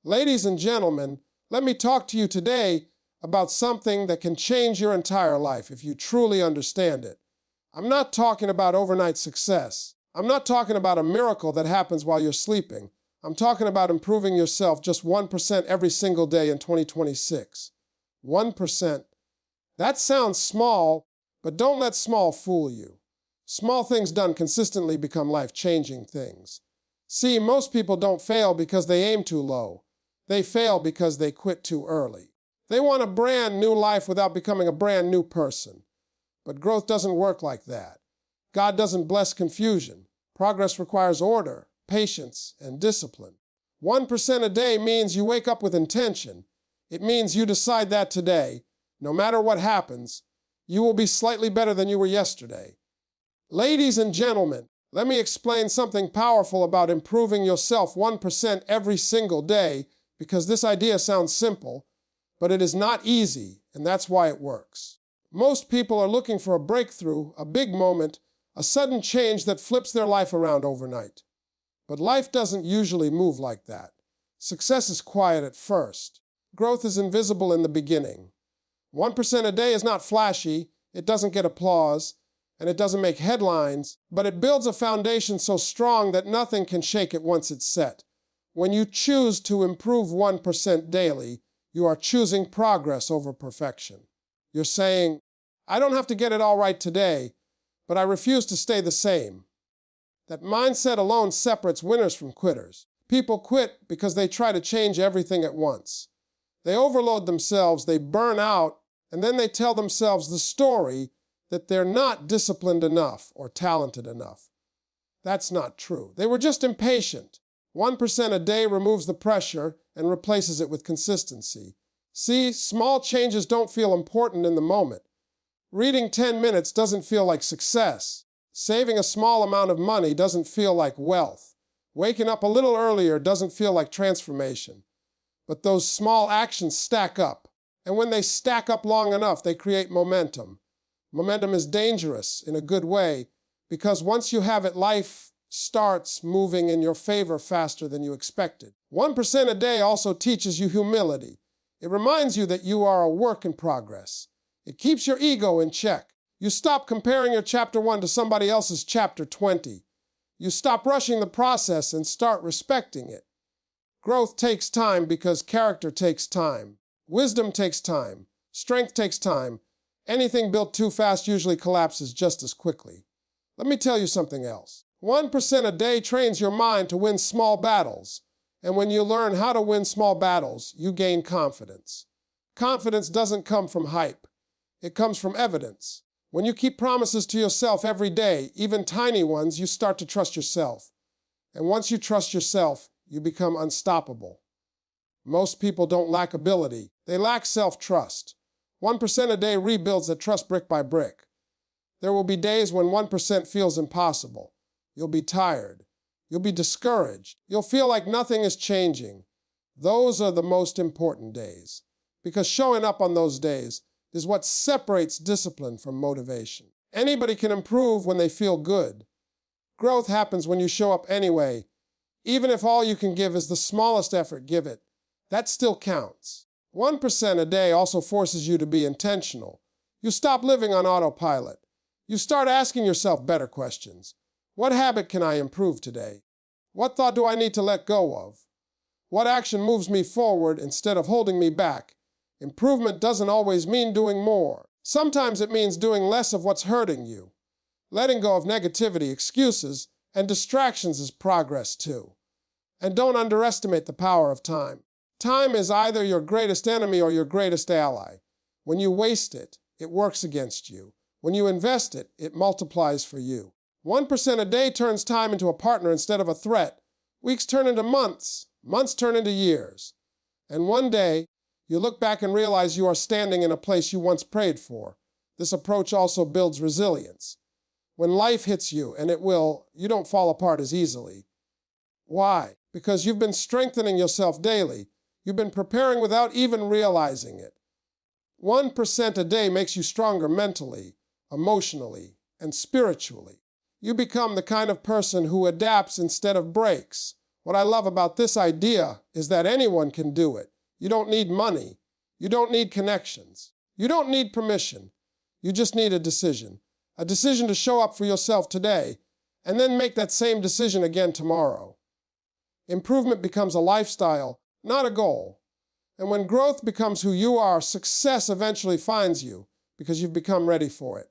Ladies and gentlemen, let me talk to you today about something that can change your entire life if you truly understand it. I'm not talking about overnight success. I'm not talking about a miracle that happens while you're sleeping. I'm talking about improving yourself just 1% every single day in 2026. 1%. That sounds small, but don't let small fool you. Small things done consistently become life-changing things. See, most people don't fail because they aim too low. They fail because they quit too early. They want a brand new life without becoming a brand new person. But growth doesn't work like that. God doesn't bless confusion. Progress requires order, patience, and discipline. 1% a day means you wake up with intention. It means you decide that today, no matter what happens, you will be slightly better than you were yesterday. Ladies and gentlemen, let me explain something powerful about improving yourself 1% every single day, because this idea sounds simple, but it is not easy, and that's why it works. Most people are looking for a breakthrough, a big moment, a sudden change that flips their life around overnight. But life doesn't usually move like that. Success is quiet at first. Growth is invisible in the beginning. 1% a day is not flashy, it doesn't get applause, and it doesn't make headlines, but it builds a foundation so strong that nothing can shake it once it's set. When you choose to improve 1% daily, you are choosing progress over perfection. You're saying, I don't have to get it all right today, but I refuse to stay the same. That mindset alone separates winners from quitters. People quit because they try to change everything at once. They overload themselves, they burn out, and then they tell themselves the story that they're not disciplined enough or talented enough. That's not true. They were just impatient. 1% a day removes the pressure and replaces it with consistency. See, small changes don't feel important in the moment. Reading 10 minutes doesn't feel like success. Saving a small amount of money doesn't feel like wealth. Waking up a little earlier doesn't feel like transformation. But those small actions stack up. And when they stack up long enough, they create momentum. Momentum is dangerous in a good way, because once you have it, life starts moving in your favor faster than you expected. 1% a day also teaches you humility. It reminds you that you are a work in progress. It keeps your ego in check. You stop comparing your chapter 1 to somebody else's chapter 20. You stop rushing the process and start respecting it. Growth takes time because character takes time. Wisdom takes time. Strength takes time. Anything built too fast usually collapses just as quickly. Let me tell you something else. 1% a day trains your mind to win small battles. And when you learn how to win small battles, you gain confidence. Confidence doesn't come from hype. It comes from evidence. When you keep promises to yourself every day, even tiny ones, you start to trust yourself. And once you trust yourself, you become unstoppable. Most people don't lack ability. They lack self-trust. 1% a day rebuilds that trust brick by brick. There will be days when 1% feels impossible. You'll be tired. You'll be discouraged. You'll feel like nothing is changing. Those are the most important days, because showing up on those days is what separates discipline from motivation. Anybody can improve when they feel good. Growth happens when you show up anyway. Even if all you can give is the smallest effort, give it. That still counts. 1% a day also forces you to be intentional. You stop living on autopilot. You start asking yourself better questions. What habit can I improve today? What thought do I need to let go of? What action moves me forward instead of holding me back? Improvement doesn't always mean doing more. Sometimes it means doing less of what's hurting you. Letting go of negativity, excuses, and distractions is progress too. And don't underestimate the power of time. Time is either your greatest enemy or your greatest ally. When you waste it, it works against you. When you invest it, it multiplies for you. 1% a day turns time into a partner instead of a threat. Weeks turn into months. Months turn into years. And one day, you look back and realize you are standing in a place you once prayed for. This approach also builds resilience. When life hits you, and it will, you don't fall apart as easily. Why? Because you've been strengthening yourself daily. You've been preparing without even realizing it. 1% a day makes you stronger mentally, emotionally, and spiritually. You become the kind of person who adapts instead of breaks, What I love about this idea is that anyone can do it. You don't need money. You don't need connections. You don't need permission. You just need a decision. A decision to show up for yourself today, and then make that same decision again tomorrow. Improvement becomes a lifestyle, not a goal. And when growth becomes who you are, success eventually finds you because you've become ready for it.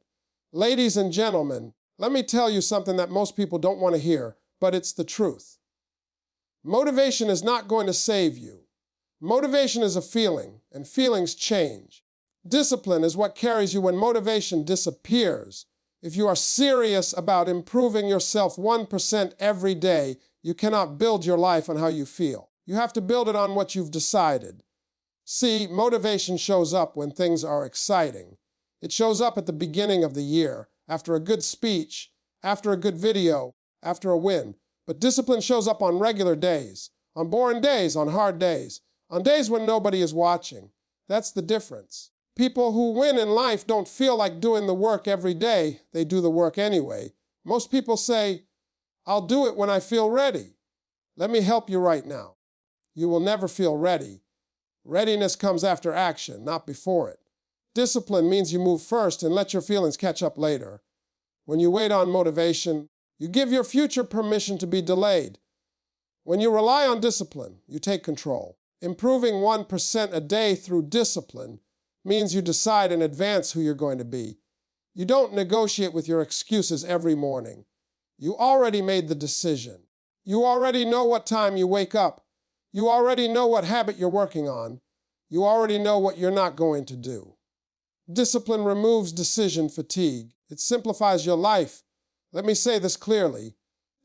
Ladies and gentlemen, let me tell you something that most people don't want to hear, but it's the truth. Motivation is not going to save you. Motivation is a feeling, and feelings change. Discipline is what carries you when motivation disappears. If you are serious about improving yourself 1% every day, you cannot build your life on how you feel. You have to build it on what you've decided. See, motivation shows up when things are exciting. It shows up at the beginning of the year, after a good speech, after a good video, after a win. But discipline shows up on regular days, on boring days, on hard days, on days when nobody is watching. That's the difference. People who win in life don't feel like doing the work every day. They do the work anyway. Most people say, I'll do it when I feel ready. Let me help you right now. You will never feel ready. Readiness comes after action, not before it. Discipline means you move first and let your feelings catch up later. When you wait on motivation, you give your future permission to be delayed. When you rely on discipline, you take control. Improving 1% a day through discipline means you decide in advance who you're going to be. You don't negotiate with your excuses every morning. You already made the decision. You already know what time you wake up. You already know what habit you're working on. You already know what you're not going to do. Discipline removes decision fatigue. It simplifies your life. Let me say this clearly.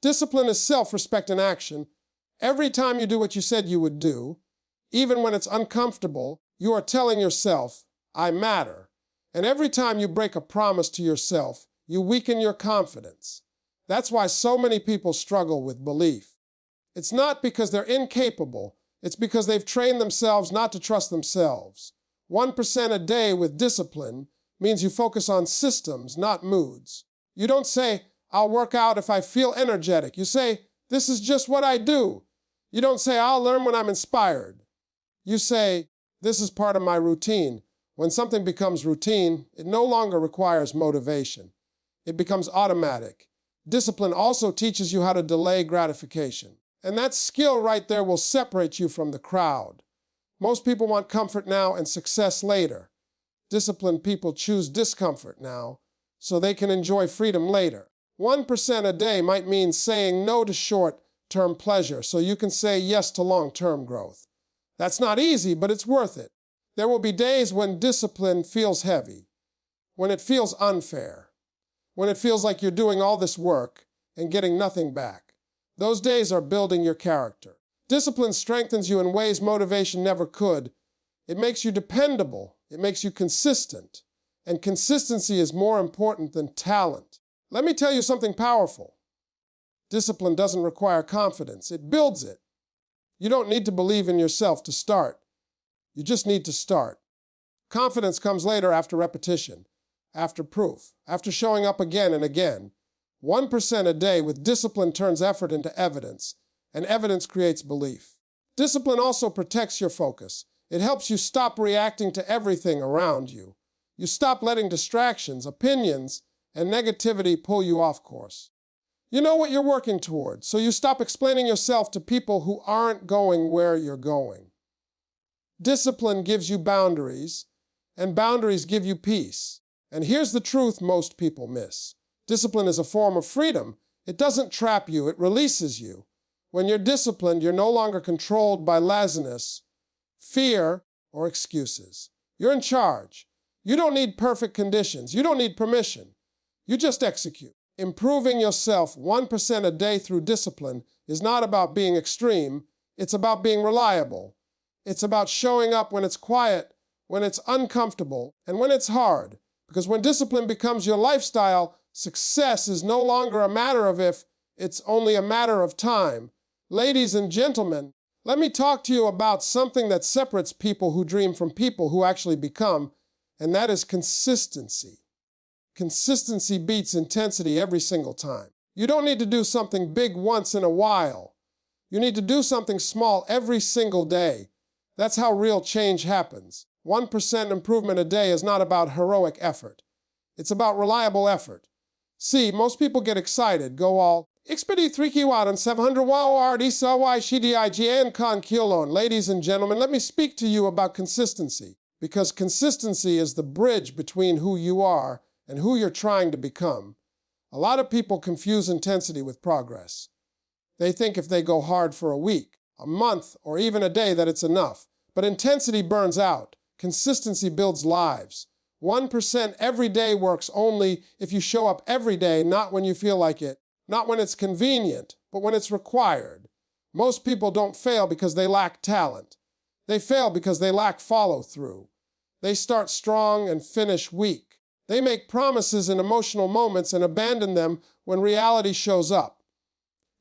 Discipline is self-respect in action. Every time you do what you said you would do, even when it's uncomfortable, you are telling yourself, I matter. And every time you break a promise to yourself, you weaken your confidence. That's why so many people struggle with belief. It's not because they're incapable. It's because they've trained themselves not to trust themselves. 1% a day with discipline means you focus on systems, not moods. You don't say, I'll work out if I feel energetic. You say, this is just what I do. You don't say, I'll learn when I'm inspired. You say, this is part of my routine. When something becomes routine, it no longer requires motivation. It becomes automatic. Discipline also teaches you how to delay gratification. And that skill right there will separate you from the crowd. Most people want comfort now and success later. Disciplined people choose discomfort now so they can enjoy freedom later. 1% a day might mean saying no to short-term pleasure so you can say yes to long-term growth. That's not easy, but it's worth it. There will be days when discipline feels heavy, when it feels unfair, when it feels like you're doing all this work and getting nothing back. Those days are building your character. Discipline strengthens you in ways motivation never could. It makes you dependable. It makes you consistent. And consistency is more important than talent. Let me tell you something powerful. Discipline doesn't require confidence. It builds it. You don't need to believe in yourself to start. You just need to start. Confidence comes later after repetition, after proof, after showing up again and again. 1% a day with discipline turns effort into evidence, and evidence creates belief. Discipline also protects your focus. It helps you stop reacting to everything around you. You stop letting distractions, opinions, and negativity pull you off course. You know what you're working towards, so you stop explaining yourself to people who aren't going where you're going. Discipline gives you boundaries, and boundaries give you peace. And here's the truth most people miss. Discipline is a form of freedom. It doesn't trap you, it releases you. When you're disciplined, you're no longer controlled by laziness, fear, or excuses. You're in charge. You don't need perfect conditions. You don't need permission. You just execute. Improving yourself 1% a day through discipline is not about being extreme. It's about being reliable. It's about showing up when it's quiet, when it's uncomfortable, and when it's hard. Because when discipline becomes your lifestyle, success is no longer a matter of if, it's only a matter of time. Ladies and gentlemen, let me talk to you about something that separates people who dream from people who actually become, and that is consistency. Consistency beats intensity every single time. You don't need to do something big once in a while. You need to do something small every single day. That's how real change happens. 1% improvement a day is not about heroic effort. It's about reliable effort. See, most people get excited, go all, Xpedi 3 kiwaran 700 waward sawai shidign kan kilon. Ladies and gentlemen, let me speak to you about consistency, because consistency is the bridge between who you are and who you're trying to become. A lot of people confuse intensity with progress. They think if they go hard for a week, a month, or even a day that it's enough. But intensity burns out. Consistency builds lives. 1% every day works only if you show up every day, not when you feel like it, not when it's convenient, but when it's required. Most people don't fail because they lack talent. They fail because they lack follow-through. They start strong and finish weak. They make promises in emotional moments and abandon them when reality shows up.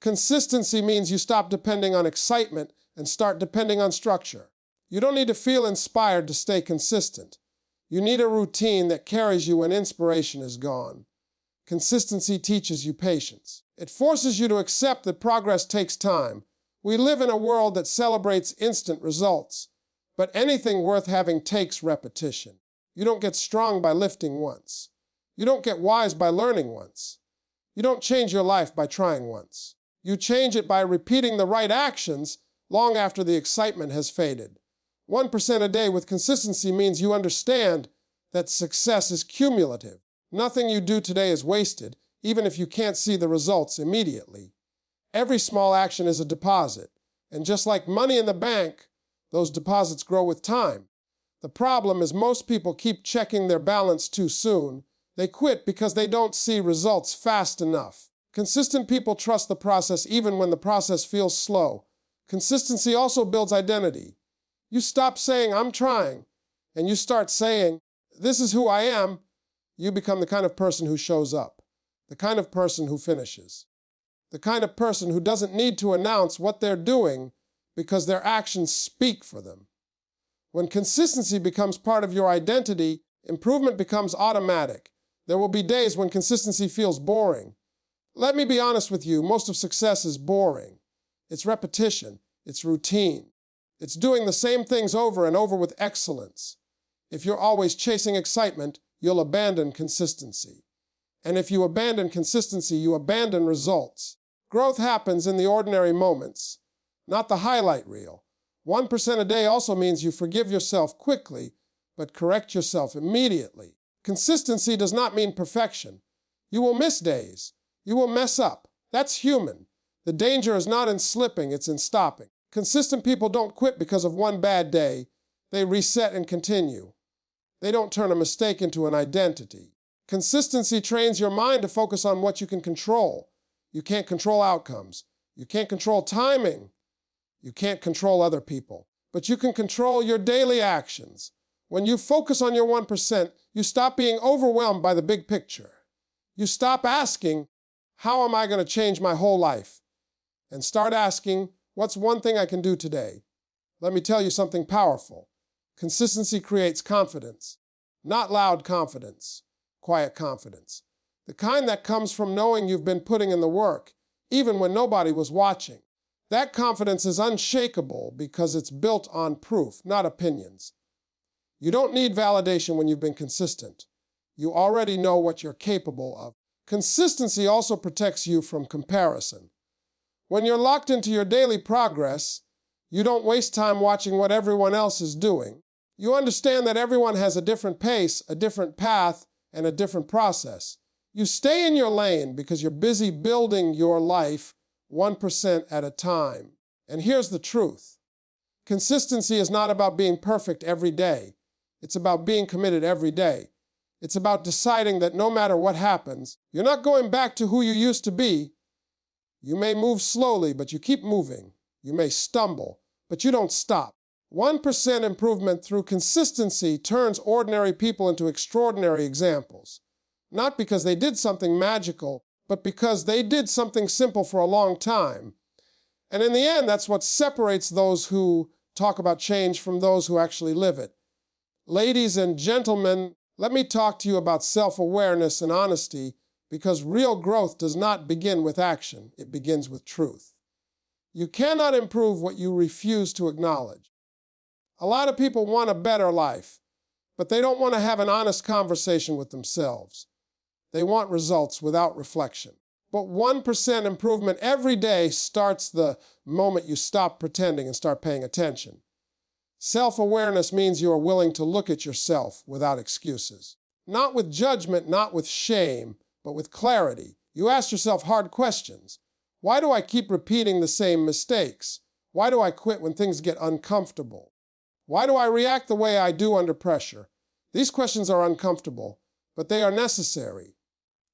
Consistency means you stop depending on excitement and start depending on structure. You don't need to feel inspired to stay consistent. You need a routine that carries you when inspiration is gone. Consistency teaches you patience. It forces you to accept that progress takes time. We live in a world that celebrates instant results, but anything worth having takes repetition. You don't get strong by lifting once. You don't get wise by learning once. You don't change your life by trying once. You change it by repeating the right actions long after the excitement has faded. 1% a day with consistency means you understand that success is cumulative. Nothing you do today is wasted, even if you can't see the results immediately. Every small action is a deposit, and just like money in the bank, those deposits grow with time. The problem is most people keep checking their balance too soon. They quit because they don't see results fast enough. Consistent people trust the process even when the process feels slow. Consistency also builds identity. You stop saying, "I'm trying," and you start saying, "This is who I am." You become the kind of person who shows up, the kind of person who finishes, the kind of person who doesn't need to announce what they're doing because their actions speak for them. When consistency becomes part of your identity, improvement becomes automatic. There will be days when consistency feels boring. Let me be honest with you, most of success is boring. It's repetition, it's routine. It's doing the same things over and over with excellence. If you're always chasing excitement, you'll abandon consistency. And if you abandon consistency, you abandon results. Growth happens in the ordinary moments, not the highlight reel. 1% a day also means you forgive yourself quickly, but correct yourself immediately. Consistency does not mean perfection. You will miss days. You will mess up. That's human. The danger is not in slipping, it's in stopping. Consistent people don't quit because of one bad day. They reset and continue. They don't turn a mistake into an identity. Consistency trains your mind to focus on what you can control. You can't control outcomes. You can't control timing. You can't control other people. But you can control your daily actions. When you focus on your 1%, you stop being overwhelmed by the big picture. You stop asking, "How am I going to change my whole life?" and start asking, "What's one thing I can do today?" Let me tell you something powerful. Consistency creates confidence. Not loud confidence, quiet confidence. The kind that comes from knowing you've been putting in the work, even when nobody was watching. That confidence is unshakable because it's built on proof, not opinions. You don't need validation when you've been consistent. You already know what you're capable of. Consistency also protects you from comparison. When you're locked into your daily progress, you don't waste time watching what everyone else is doing. You understand that everyone has a different pace, a different path, and a different process. You stay in your lane because you're busy building your life 1% at a time. And here's the truth. Consistency is not about being perfect every day. It's about being committed every day. It's about deciding that no matter what happens, you're not going back to who you used to be. You may move slowly, but you keep moving. You may stumble, but you don't stop. 1% improvement through consistency turns ordinary people into extraordinary examples. Not because they did something magical, but because they did something simple for a long time. And in the end, that's what separates those who talk about change from those who actually live it. Ladies and gentlemen, let me talk to you about self-awareness and honesty, because real growth does not begin with action. It begins with truth. You cannot improve what you refuse to acknowledge. A lot of people want a better life, but they don't want to have an honest conversation with themselves. They want results without reflection. But 1% improvement every day starts the moment you stop pretending and start paying attention. Self-awareness means you are willing to look at yourself without excuses. Not with judgment, not with shame, but with clarity. You ask yourself hard questions. Why do I keep repeating the same mistakes? Why do I quit when things get uncomfortable? Why do I react the way I do under pressure? These questions are uncomfortable, but they are necessary.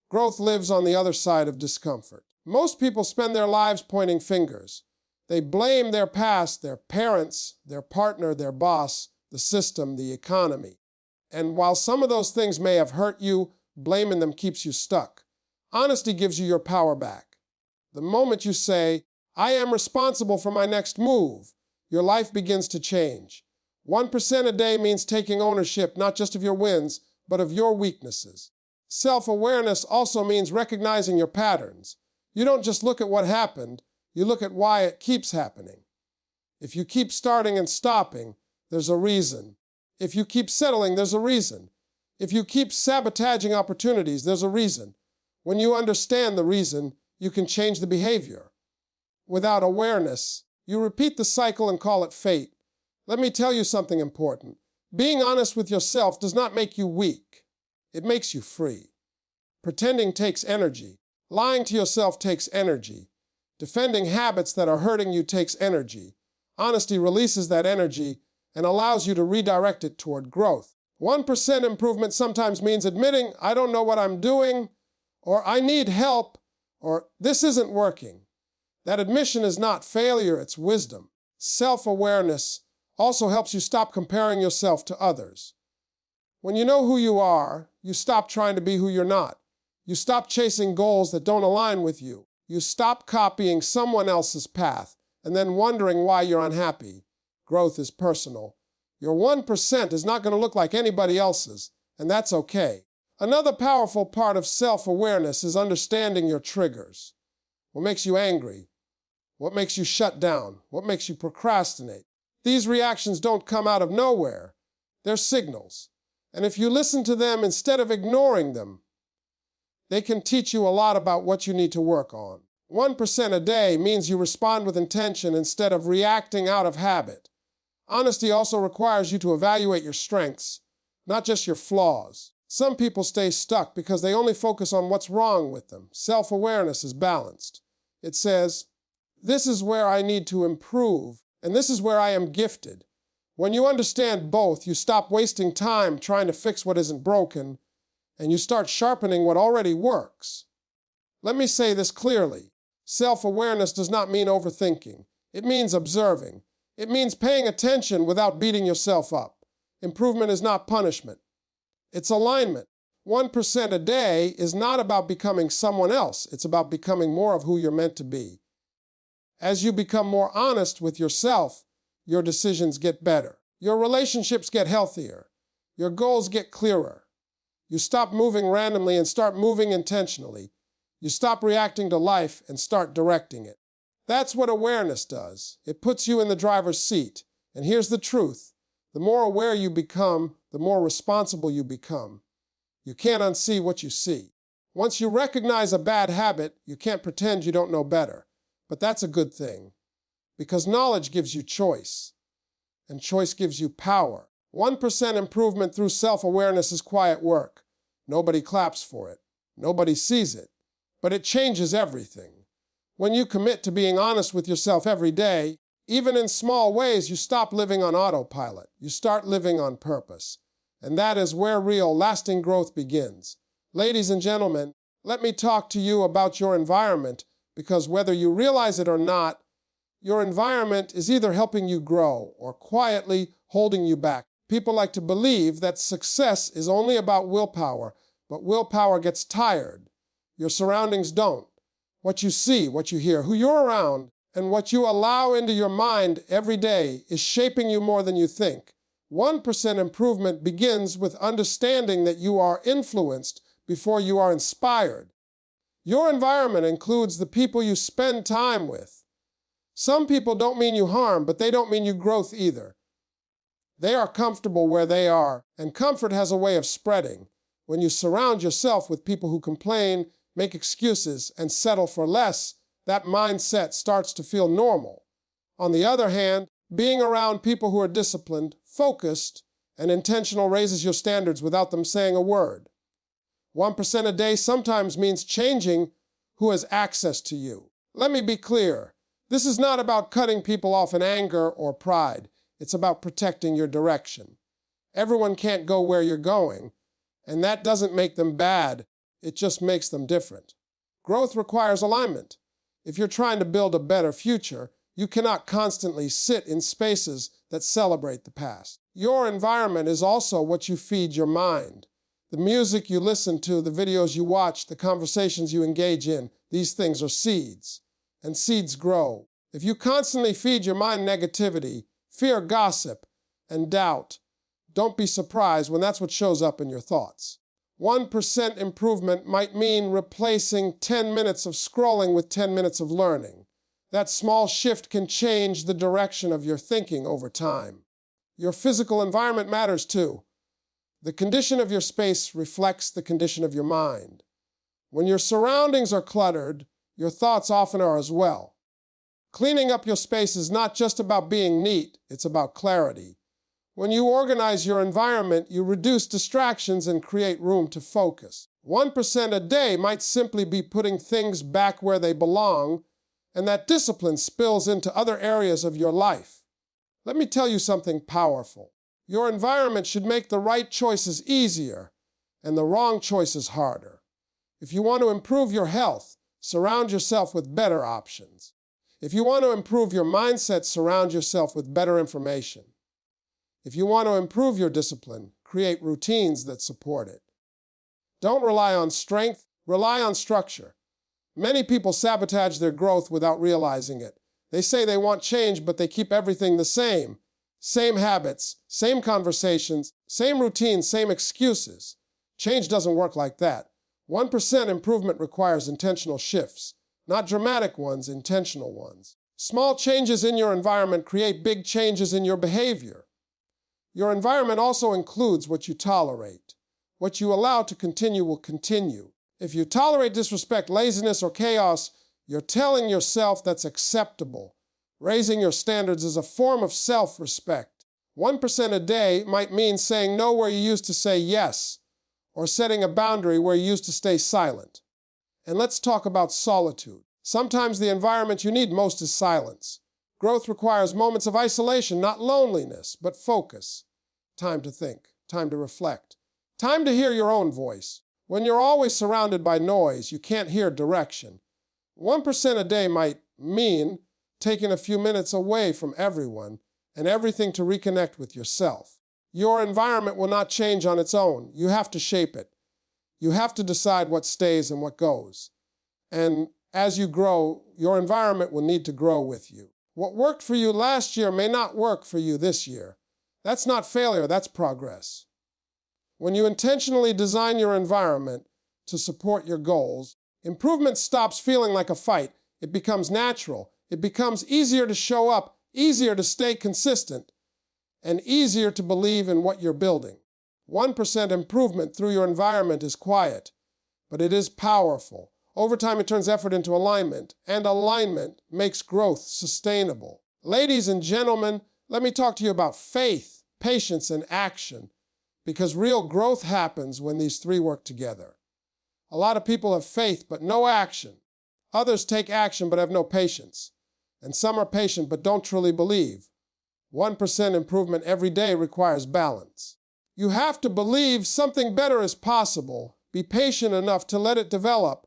Growth lives on the other side of discomfort. Most people spend their lives pointing fingers. They blame their past, their parents, their partner, their boss, the system, the economy. And while some of those things may have hurt you, blaming them keeps you stuck. Honesty gives you your power back. The moment you say, I am responsible for my next move, your life begins to change. 1% a day means taking ownership not just of your wins, but of your weaknesses. Self-awareness also means recognizing your patterns. You don't just look at what happened, you look at why it keeps happening. If you keep starting and stopping, there's a reason. If you keep settling, there's a reason. If you keep sabotaging opportunities, there's a reason. When you understand the reason, you can change the behavior. Without awareness, you repeat the cycle and call it fate. Let me tell you something important. Being honest with yourself does not make you weak. It makes you free. Pretending takes energy. Lying to yourself takes energy. Defending habits that are hurting you takes energy. Honesty releases that energy and allows you to redirect it toward growth. 1% improvement sometimes means admitting, I don't know what I'm doing, or I need help, or this isn't working. That admission is not failure, it's wisdom. Self-awareness also helps you stop comparing yourself to others. When you know who you are, you stop trying to be who you're not. You stop chasing goals that don't align with you. You stop copying someone else's path and then wondering why you're unhappy. Growth is personal. Your 1% is not going to look like anybody else's, and that's okay. Another powerful part of self-awareness is understanding your triggers. What makes you angry? What makes you shut down? What makes you procrastinate? These reactions don't come out of nowhere. They're signals. And if you listen to them instead of ignoring them, they can teach you a lot about what you need to work on. 1% a day means you respond with intention instead of reacting out of habit. Honesty also requires you to evaluate your strengths, not just your flaws. Some people stay stuck because they only focus on what's wrong with them. Self-awareness is balanced. It says, this is where I need to improve, and this is where I am gifted. When you understand both, you stop wasting time trying to fix what isn't broken, and you start sharpening what already works. Let me say this clearly. Self-awareness does not mean overthinking. It means observing. It means paying attention without beating yourself up. Improvement is not punishment. It's alignment. 1% a day is not about becoming someone else. It's about becoming more of who you're meant to be. As you become more honest with yourself, your decisions get better. Your relationships get healthier. Your goals get clearer. You stop moving randomly and start moving intentionally. You stop reacting to life and start directing it. That's what awareness does. It puts you in the driver's seat. And here's the truth. The more aware you become, the more responsible you become. You can't unsee what you see. Once you recognize a bad habit, you can't pretend you don't know better. But that's a good thing. Because knowledge gives you choice, and choice gives you power. 1% improvement through self-awareness is quiet work. Nobody claps for it. Nobody sees it. But it changes everything. When you commit to being honest with yourself every day, even in small ways, you stop living on autopilot. You start living on purpose. And that is where real, lasting growth begins. Ladies and gentlemen, let me talk to you about your environment, because whether you realize it or not, your environment is either helping you grow or quietly holding you back. People like to believe that success is only about willpower, but willpower gets tired. Your surroundings don't. What you see, what you hear, who you're around, and what you allow into your mind every day is shaping you more than you think. 1% improvement begins with understanding that you are influenced before you are inspired. Your environment includes the people you spend time with. Some people don't mean you harm, but they don't mean you growth either. They are comfortable where they are, and comfort has a way of spreading. When you surround yourself with people who complain, make excuses, and settle for less, that mindset starts to feel normal. On the other hand, being around people who are disciplined, focused, and intentional raises your standards without them saying a word. 1% a day sometimes means changing who has access to you. Let me be clear. This is not about cutting people off in anger or pride. It's about protecting your direction. Everyone can't go where you're going, and that doesn't make them bad. It just makes them different. Growth requires alignment. If you're trying to build a better future, you cannot constantly sit in spaces that celebrate the past. Your environment is also what you feed your mind. The music you listen to, the videos you watch, the conversations you engage in, these things are seeds, and seeds grow. If you constantly feed your mind negativity, fear, gossip, and doubt, don't be surprised when that's what shows up in your thoughts. 1% improvement might mean replacing 10 minutes of scrolling with 10 minutes of learning. That small shift can change the direction of your thinking over time. Your physical environment matters too. The condition of your space reflects the condition of your mind. When your surroundings are cluttered, your thoughts often are as well. Cleaning up your space is not just about being neat, it's about clarity. When you organize your environment, you reduce distractions and create room to focus. 1% a day might simply be putting things back where they belong, and that discipline spills into other areas of your life. Let me tell you something powerful. Your environment should make the right choices easier and the wrong choices harder. If you want to improve your health, surround yourself with better options. If you want to improve your mindset, surround yourself with better information. If you want to improve your discipline, create routines that support it. Don't rely on strength, rely on structure. Many people sabotage their growth without realizing it. They say they want change, but they keep everything the same. Same habits, same conversations, same routines, same excuses. Change doesn't work like that. 1% improvement requires intentional shifts, not dramatic ones, intentional ones. Small changes in your environment create big changes in your behavior. Your environment also includes what you tolerate. What you allow to continue will continue. If you tolerate disrespect, laziness, or chaos, you're telling yourself that's acceptable. Raising your standards is a form of self-respect. 1% a day might mean saying no where you used to say yes, or setting a boundary where you used to stay silent. And let's talk about solitude. Sometimes the environment you need most is silence. Growth requires moments of isolation, not loneliness, but focus. Time to think, time to reflect, time to hear your own voice. When you're always surrounded by noise, you can't hear direction. 1% a day might mean taking a few minutes away from everyone and everything to reconnect with yourself. Your environment will not change on its own. You have to shape it. You have to decide what stays and what goes. And as you grow, your environment will need to grow with you. What worked for you last year may not work for you this year. That's not failure, that's progress. When you intentionally design your environment to support your goals, improvement stops feeling like a fight. It becomes natural. It becomes easier to show up, easier to stay consistent, and easier to believe in what you're building. 1% improvement through your environment is quiet, but it is powerful. Over time, it turns effort into alignment, and alignment makes growth sustainable. Ladies and gentlemen, let me talk to you about faith, patience, and action, because real growth happens when these three work together. A lot of people have faith but no action. Others take action but have no patience. And some are patient but don't truly believe. 1% improvement every day requires balance. You have to believe something better is possible, be patient enough to let it develop,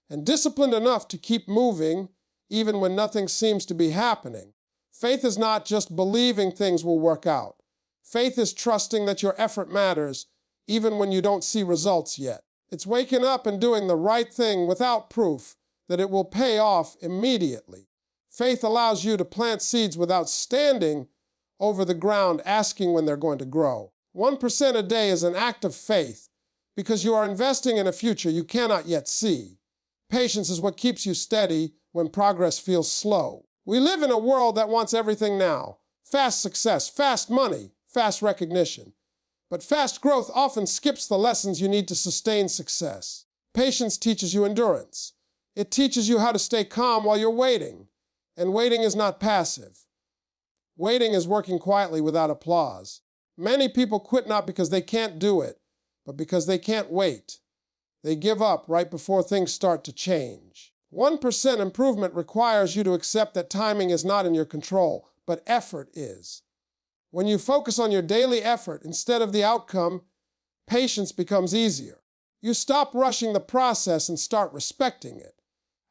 and disciplined enough to keep moving even when nothing seems to be happening. Faith is not just believing things will work out. Faith is trusting that your effort matters even when you don't see results yet. It's waking up and doing the right thing without proof that it will pay off immediately. Faith allows you to plant seeds without standing over the ground asking when they're going to grow. 1% a day is an act of faith because you are investing in a future you cannot yet see. Patience is what keeps you steady when progress feels slow. We live in a world that wants everything now. Fast success, fast money, fast recognition. But fast growth often skips the lessons you need to sustain success. Patience teaches you endurance. It teaches you how to stay calm while you're waiting. And waiting is not passive. Waiting is working quietly without applause. Many people quit not because they can't do it, but because they can't wait. They give up right before things start to change. 1% improvement requires you to accept that timing is not in your control, but effort is. When you focus on your daily effort instead of the outcome, patience becomes easier. You stop rushing the process and start respecting it.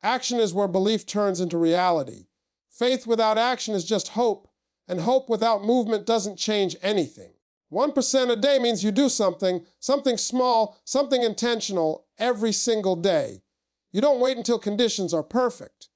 Action is where belief turns into reality. Faith without action is just hope, and hope without movement doesn't change anything. 1% a day means you do something small, something intentional, every single day. You don't wait until conditions are perfect.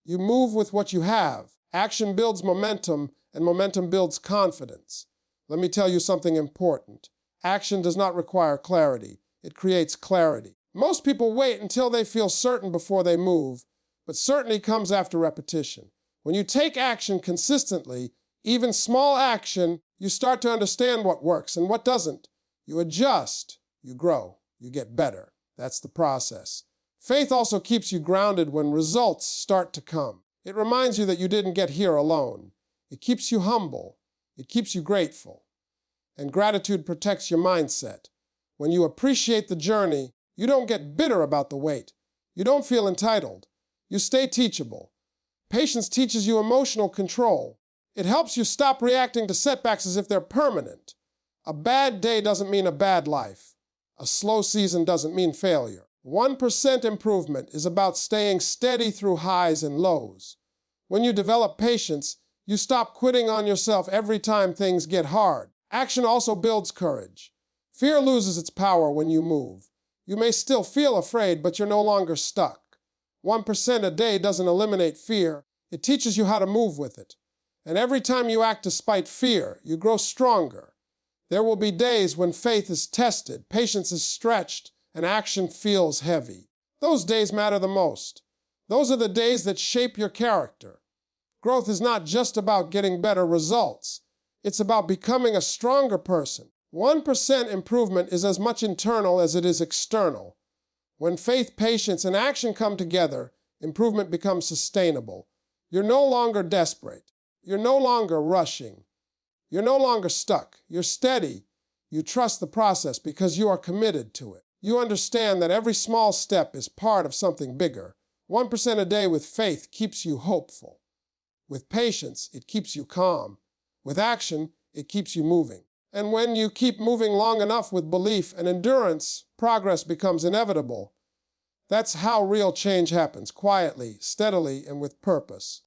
You move with what you have. Action builds momentum, and momentum builds confidence. Let me tell you something important. Action does not require clarity. It creates clarity. Most people wait until they feel certain before they move, but certainty comes after repetition. When you take action consistently, even small action, you start to understand what works and what doesn't. You adjust, you grow, you get better. That's the process. Faith also keeps you grounded when results start to come. It reminds you that you didn't get here alone. It keeps you humble. It keeps you grateful. And gratitude protects your mindset. When you appreciate the journey, you don't get bitter about the wait. You don't feel entitled. You stay teachable. Patience teaches you emotional control. It helps you stop reacting to setbacks as if they're permanent. A bad day doesn't mean a bad life. A slow season doesn't mean failure. 1% improvement is about staying steady through highs and lows. When you develop patience, you stop quitting on yourself every time things get hard. Action also builds courage. Fear loses its power when you move. You may still feel afraid, but you're no longer stuck. 1% a day doesn't eliminate fear. It teaches you how to move with it. And every time you act despite fear, you grow stronger. There will be days when faith is tested, patience is stretched, and action feels heavy. Those days matter the most. Those are the days that shape your character. Growth is not just about getting better results. It's about becoming a stronger person. 1% improvement is as much internal as it is external. When faith, patience, and action come together, improvement becomes sustainable. You're no longer desperate. You're no longer rushing. You're no longer stuck. You're steady. You trust the process because you are committed to it. You understand that every small step is part of something bigger. 1% a day with faith keeps you hopeful. With patience, it keeps you calm. With action, it keeps you moving. And when you keep moving long enough with belief and endurance, progress becomes inevitable. That's how real change happens, quietly, steadily, and with purpose.